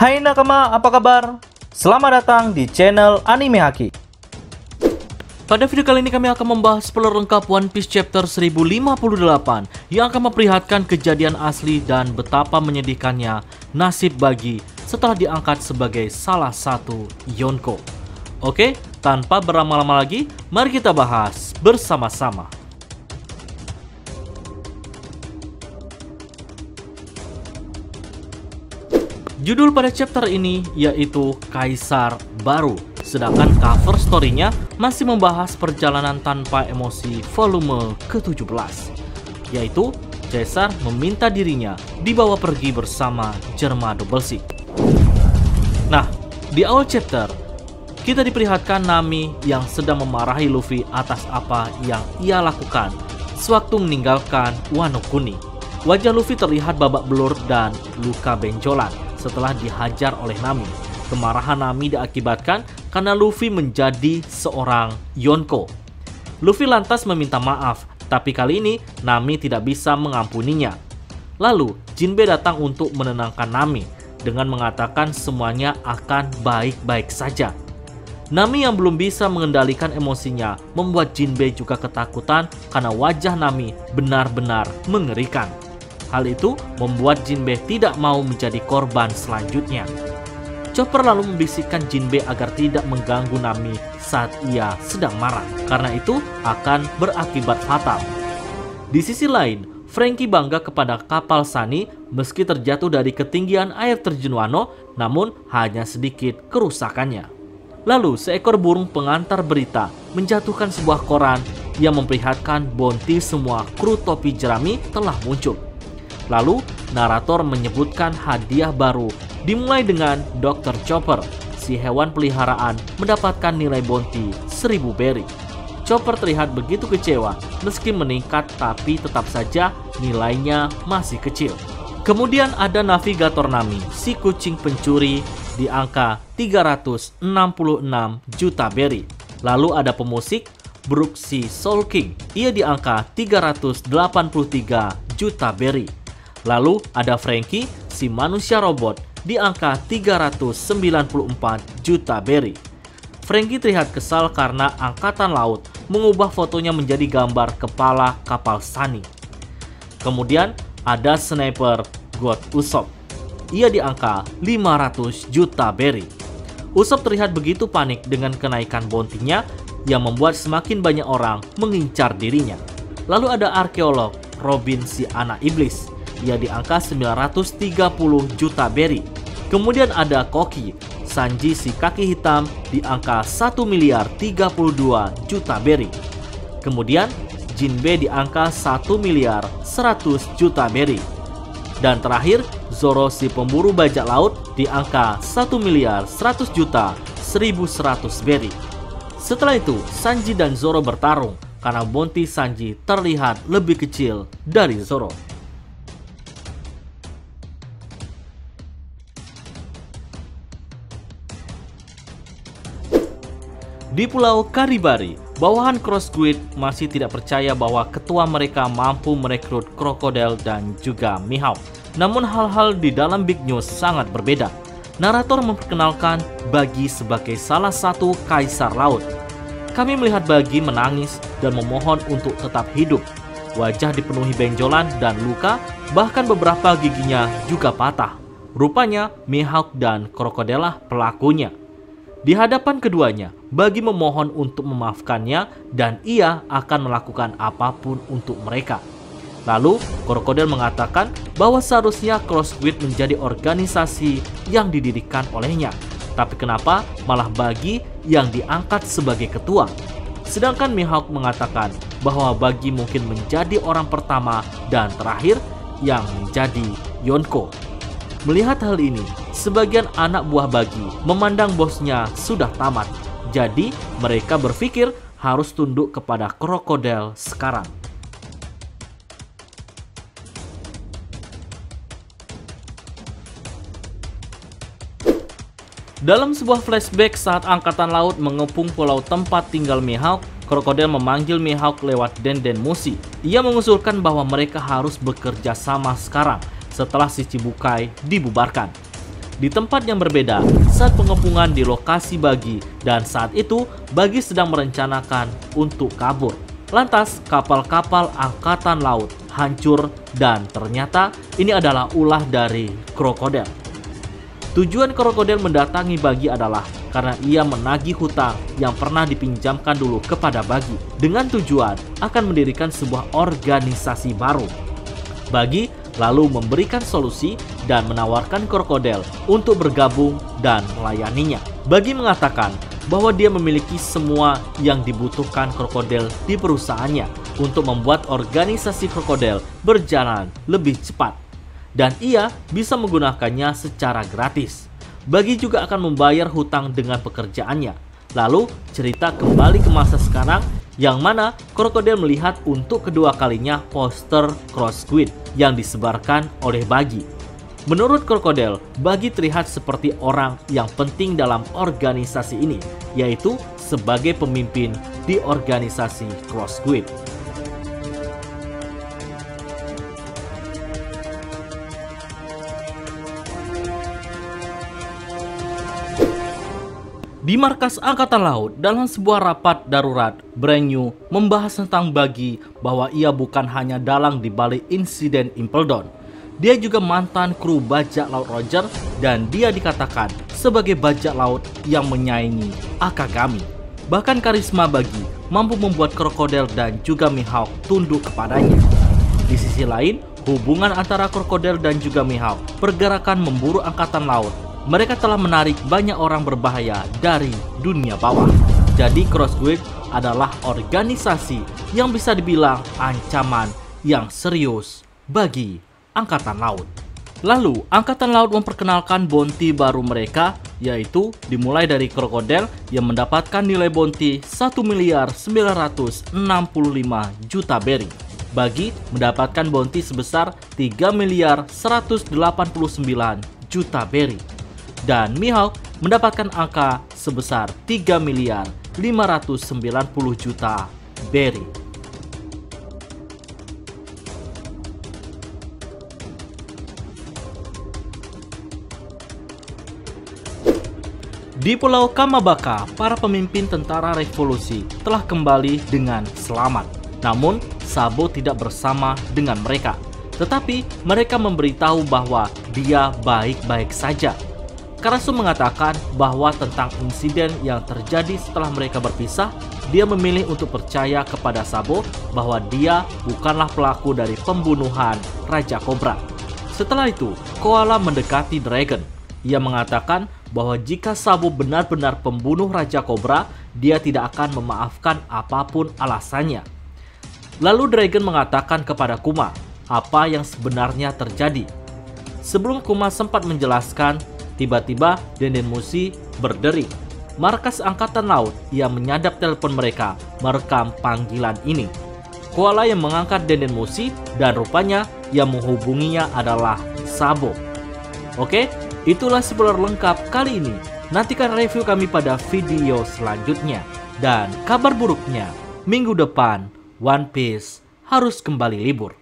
Hai nakama, apa kabar? Selamat datang di channel Anime Haki. Pada video kali ini kami akan membahas spoiler lengkap One Piece Chapter 1058 yang akan memperlihatkan kejadian asli dan betapa menyedihkannya nasib Buggy setelah diangkat sebagai salah satu Yonko. Oke, tanpa berlama-lama lagi, mari kita bahas bersama-sama. Judul pada chapter ini yaitu Kaisar Baru, sedangkan cover story-nya masih membahas perjalanan tanpa emosi volume ke-17, yaitu Caesar meminta dirinya dibawa pergi bersama Germa Doublesix. Nah, di awal chapter, kita diperlihatkan Nami yang sedang memarahi Luffy atas apa yang ia lakukan sewaktu meninggalkan Wano Kuni. Wajah Luffy terlihat babak belur dan luka benjolan setelah dihajar oleh Nami. Kemarahan Nami diakibatkan karena Luffy menjadi seorang Yonko. Luffy lantas meminta maaf, tapi kali ini Nami tidak bisa mengampuninya. Lalu Jinbe datang untuk menenangkan Nami dengan mengatakan semuanya akan baik-baik saja. Nami yang belum bisa mengendalikan emosinya membuat Jinbe juga ketakutan karena wajah Nami benar-benar mengerikan. Hal itu membuat Jinbe tidak mau menjadi korban selanjutnya. Chopper lalu membisikkan Jinbe agar tidak mengganggu Nami saat ia sedang marah, karena itu akan berakibat fatal. Di sisi lain, Franky bangga kepada kapal Sunny meski terjatuh dari ketinggian air terjun Wano, namun hanya sedikit kerusakannya. Lalu seekor burung pengantar berita menjatuhkan sebuah koran yang memperlihatkan bounty semua kru topi jerami telah muncul. Lalu, narator menyebutkan hadiah baru dimulai dengan Dr. Chopper, si hewan peliharaan mendapatkan nilai bounty 1000 berry. Chopper terlihat begitu kecewa meski meningkat tapi tetap saja nilainya masih kecil. Kemudian ada navigator Nami, si kucing pencuri di angka 366 juta berry. Lalu ada pemusik Brook si Soul King, ia di angka 383 juta berry. Lalu ada Franky, si manusia robot, di angka 394 juta berry. Franky terlihat kesal karena angkatan laut mengubah fotonya menjadi gambar kepala kapal Sunny. Kemudian ada sniper God Usopp, ia di angka 500 juta berry. Usopp terlihat begitu panik dengan kenaikan bounty-nya yang membuat semakin banyak orang mengincar dirinya. Lalu ada arkeolog Robin si anak iblis, ia di angka 930 juta berry. Kemudian ada Koki, Sanji si kaki hitam di angka 1 miliar 32 juta berry. Kemudian Jinbe di angka 1 miliar 100 juta berry. Dan terakhir Zoro si pemburu bajak laut di angka 1 miliar 100 juta 1100 berry. Setelah itu Sanji dan Zoro bertarung karena bounty Sanji terlihat lebih kecil dari Zoro. Di Pulau Karibari, bawahan Cross Squid masih tidak percaya bahwa ketua mereka mampu merekrut Crocodile dan juga Mihawk. Namun hal-hal di dalam Big News sangat berbeda. Narator memperkenalkan Buggy sebagai salah satu kaisar laut. Kami melihat Buggy menangis dan memohon untuk tetap hidup. Wajah dipenuhi benjolan dan luka, bahkan beberapa giginya juga patah. Rupanya Mihawk dan Crocodile lah pelakunya. Di hadapan keduanya, Buggy memohon untuk memaafkannya dan ia akan melakukan apapun untuk mereka. Lalu, Crocodile mengatakan bahwa seharusnya Cross Squid menjadi organisasi yang didirikan olehnya. Tapi kenapa malah Buggy yang diangkat sebagai ketua? Sedangkan Mihawk mengatakan bahwa Buggy mungkin menjadi orang pertama dan terakhir yang menjadi Yonko. Melihat hal ini, sebagian anak buah Buggy memandang bosnya sudah tamat. Jadi mereka berpikir harus tunduk kepada Crocodile sekarang. Dalam sebuah flashback saat angkatan laut mengepung pulau tempat tinggal Mihawk, Crocodile memanggil Mihawk lewat Denden Mushi. Ia mengusulkan bahwa mereka harus bekerja sama sekarang setelah si Chibukai dibubarkan. di tempat yang berbeda saat pengepungan di lokasi Buggy, dan saat itu Buggy sedang merencanakan untuk kabur. Lantas kapal-kapal angkatan laut hancur dan ternyata ini adalah ulah dari krokodil. Tujuan krokodil mendatangi Buggy adalah karena ia menagih hutang yang pernah dipinjamkan dulu kepada Buggy dengan tujuan akan mendirikan sebuah organisasi baru. Buggy lalu memberikan solusi dan menawarkan krokodil untuk bergabung dan melayaninya. Buggy mengatakan bahwa dia memiliki semua yang dibutuhkan krokodil di perusahaannya untuk membuat organisasi krokodil berjalan lebih cepat, dan ia bisa menggunakannya secara gratis. Buggy juga akan membayar hutang dengan pekerjaannya. Lalu cerita kembali ke masa sekarang, yang mana krokodil melihat untuk kedua kalinya poster Cross Squid yang disebarkan oleh Buggy. Menurut krokodil, Buggy terlihat seperti orang yang penting dalam organisasi ini, yaitu sebagai pemimpin di organisasi Cross Squid. Di markas Angkatan Laut, dalam sebuah rapat darurat, Brand New membahas tentang Buggy bahwa ia bukan hanya dalang di balik insiden Impel Down. Dia juga mantan kru bajak laut Roger, dan dia dikatakan sebagai bajak laut yang menyaingi Akagami. Bahkan karisma Buggy mampu membuat krokodil dan juga Mihawk tunduk kepadanya. Di sisi lain, hubungan antara krokodil dan juga Mihawk, pergerakan memburu Angkatan Laut, mereka telah menarik banyak orang berbahaya dari dunia bawah. Jadi Cross Squid adalah organisasi yang bisa dibilang ancaman yang serius bagi Angkatan Laut. Lalu Angkatan Laut memperkenalkan bounty baru mereka, yaitu dimulai dari krokodil yang mendapatkan nilai bounty 1.965.000.000 berry. Buggy mendapatkan bounty sebesar 3.189.000.000 berry. Dan Mihawk mendapatkan angka sebesar 3.590.000.000 berry. Di Pulau Kamabaka, para pemimpin tentara revolusi telah kembali dengan selamat. Namun, Sabo tidak bersama dengan mereka. Tetapi mereka memberitahu bahwa dia baik-baik saja. Karasu mengatakan bahwa tentang insiden yang terjadi setelah mereka berpisah, dia memilih untuk percaya kepada Sabo bahwa dia bukanlah pelaku dari pembunuhan Raja Cobra. Setelah itu, Koala mendekati Dragon. Ia mengatakan bahwa jika Sabo benar-benar pembunuh Raja Cobra, dia tidak akan memaafkan apapun alasannya. Lalu Dragon mengatakan kepada Kuma apa yang sebenarnya terjadi. Sebelum Kuma sempat menjelaskan, tiba-tiba Denden Mushi berdering. Markas Angkatan Laut yang menyadap telepon mereka merekam panggilan ini. Koala yang mengangkat Denden Mushi, dan rupanya yang menghubunginya adalah Sabo. Oke, itulah spoiler lengkap kali ini. Nantikan review kami pada video selanjutnya. Dan kabar buruknya, minggu depan One Piece harus kembali libur.